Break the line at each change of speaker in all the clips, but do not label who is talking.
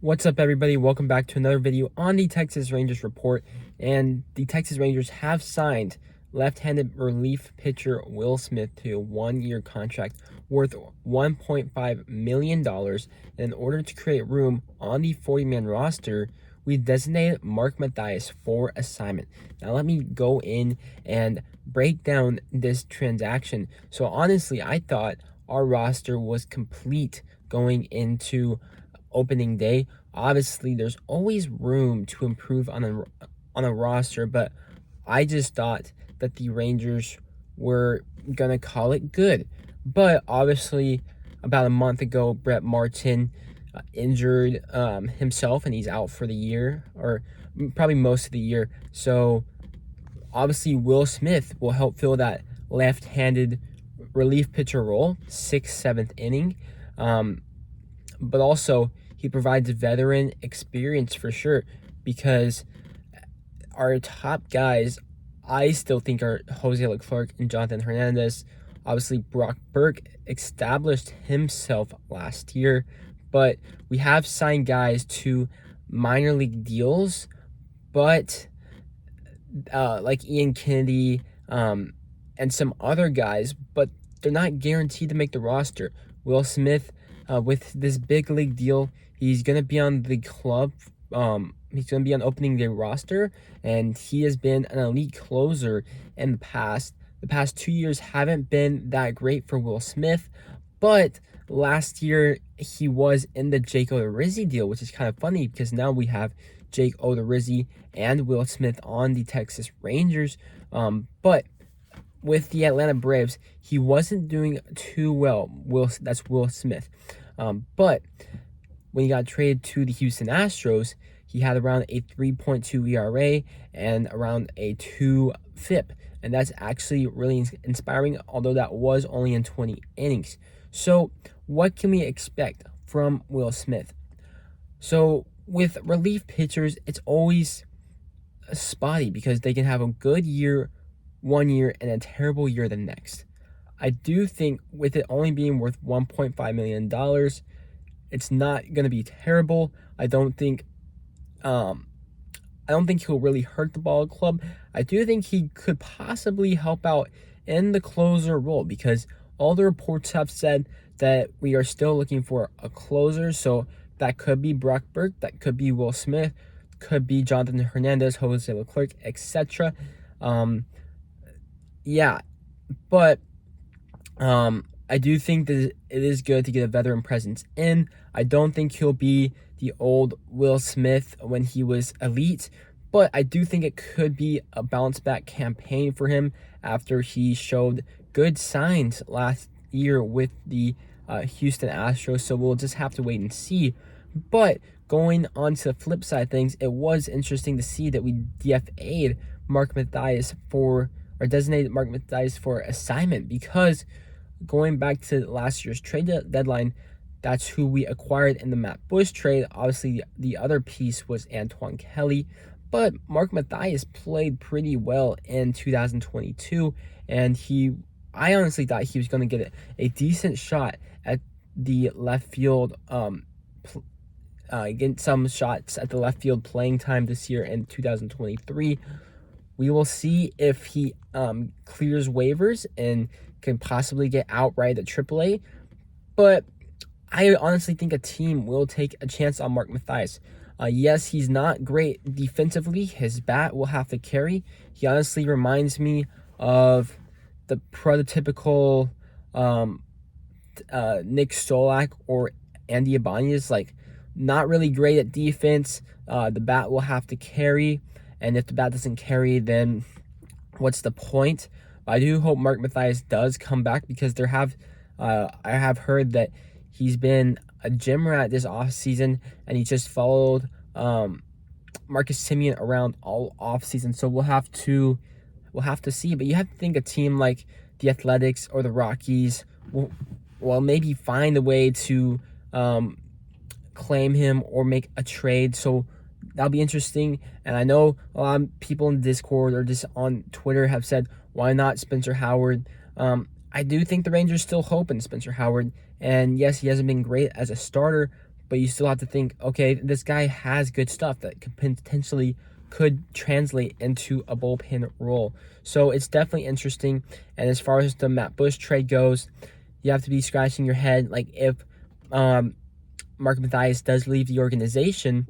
What's up, everybody? Welcome back to another video on the Texas Rangers report. And the Texas Rangers have signed left-handed relief pitcher Will Smith to a one-year contract worth $1.5 million. And in order to create room on the 40-man roster, we designated Mark Mathias for assignment. Now let me go in and break down this transaction. So honestly, I thought our roster was complete going into opening day. Obviously, there's always room to improve on a roster, but I just thought that the Rangers were gonna call it good. But obviously, about a month ago, Brett Martin injured himself, and he's out for the year, or probably most of the year. So obviously, Will Smith will help fill that left-handed relief pitcher role, 6th, 7th inning. But also, he provides veteran experience for sure, because our top guys, I still think, are Jose Leclerc and Jonathan Hernandez. Obviously, Brock Burke established himself last year, but we have signed guys to minor league deals, but like Ian Kennedy and some other guys, but they're not guaranteed to make the roster. Will Smith, with this big league deal, he's going to be on the club. He's going to be on opening day roster, and he has been an elite closer in the past. The past 2 years haven't been that great for Will Smith, but last year he was in the Jake Odorizzi deal, which is kind of funny because now we have Jake Odorizzi and Will Smith on the Texas Rangers. But with the Atlanta Braves, he wasn't doing too well. That's Will Smith. But when he got traded to the Houston Astros, he had around a 3.2 ERA and around a 2 FIP. And that's actually really inspiring, although that was only in 20 innings. So what can we expect from Will Smith? So with relief pitchers, it's always spotty because they can have a good year one year and a terrible year the next. I do think with it only being worth $1.5 million, it's not going to be terrible. I don't think he'll really hurt the ball club. I do think he could possibly help out in the closer role, because all the reports have said that we are still looking for a closer. So that could be Brock Burke, that could be Will Smith, could be Jonathan Hernandez, Jose Leclerc, etc. Yeah, but I do think that it is good to get a veteran presence in. I don't think he'll be the old Will Smith when he was elite, but I do think it could be a bounce back campaign for him after he showed good signs last year with the Houston Astros. So we'll just have to wait and see. But going on to the flip side of things, it was interesting to see that we DFA'd Mark Mathias or designated Mark Mathias for assignment, because going back to last year's trade deadline, that's who we acquired in the Matt Bush trade. Obviously, the other piece was Antoine Kelly, but Mark Mathias played pretty well in 2022, and I honestly thought he was going to get a decent shot at the left field, get some shots at the left field playing time this year in 2023. We will see if he clears waivers and can possibly get outright at AAA. But I honestly think a team will take a chance on Mark Mathias. Yes, he's not great defensively. His bat will have to carry. He honestly reminds me of the prototypical Nick Stolak or Andy Ibanez. Like, not really great at defense. The bat will have to carry. And if the bat doesn't carry, then what's the point? I do hope Mark Mathias does come back, because I have heard that he's been a gym rat this offseason, and he just followed Marcus Semien around all offseason. So we'll have to see. But you have to think a team like the Athletics or the Rockies will maybe find a way to claim him or make a trade. So that'll be interesting. And I know a lot of people in Discord or just on Twitter have said, why not Spencer Howard? I do think the Rangers still hope in Spencer Howard. And yes, he hasn't been great as a starter, but you still have to think, okay, this guy has good stuff that could translate into a bullpen role. So it's definitely interesting. And as far as the Matt Bush trade goes, you have to be scratching your head, like if Mark Mathias does leave the organization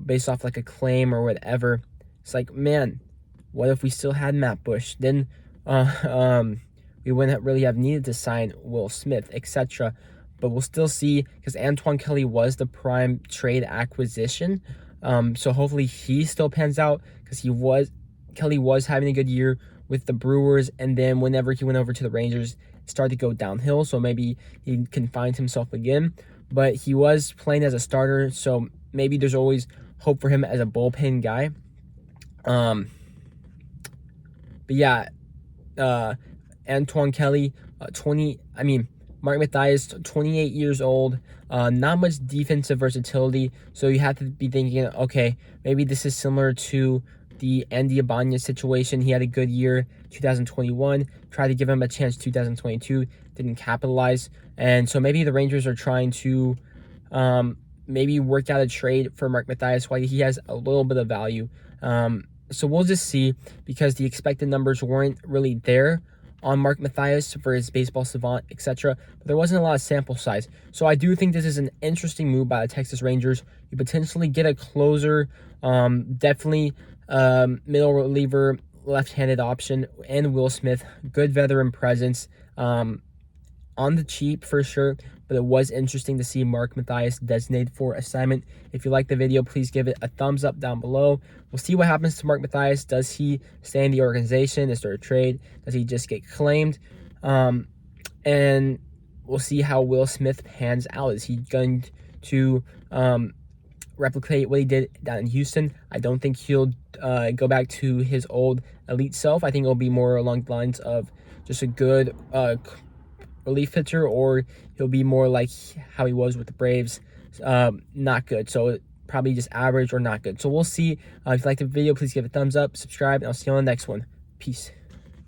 based off like a claim or whatever, it's like, man, what if we still had Matt Bush? Then we wouldn't really have needed to sign Will Smith, etc. But we'll still see, because Antoine Kelly was the prime trade acquisition. So hopefully he still pans out, because Kelly was having a good year with the Brewers, and then whenever he went over to the Rangers, it started to go downhill. So maybe he can find himself again. But he was playing as a starter, so maybe there's always hope for him as a bullpen guy. But yeah, Antoine Kelly, Mark Mathias, 28 years old, not much defensive versatility, so you have to be thinking, okay, maybe this is similar to the Andy Ibanez situation. He had a good year 2021, tried to give him a chance 2022, didn't capitalize, and so maybe the Rangers are trying to maybe work out a trade for Mark Mathias while he has a little bit of value. So we'll just see, because the expected numbers weren't really there on Mark Mathias for his baseball savant, etc. But there wasn't a lot of sample size. So I do think this is an interesting move by the Texas Rangers. You potentially get a closer, definitely middle reliever, left-handed option, and Will Smith. Good veteran presence. On the cheap for sure, but it was interesting to see Mark Mathias designated for assignment. If you like the video, please give it a thumbs up down below. We'll see what happens to Mark Mathias. Does he stay in the organization? Is there a trade? Does he just get claimed? And we'll see how Will Smith pans out. Is he going to replicate what he did down in Houston? I don't think he'll go back to his old elite self. I think it'll be more along the lines of just a good relief pitcher, or he'll be more like how he was with the Braves, not good. So probably just average or not good. So we'll see. If you like the video, please give it a thumbs up, subscribe, and I'll see you on the next one. Peace.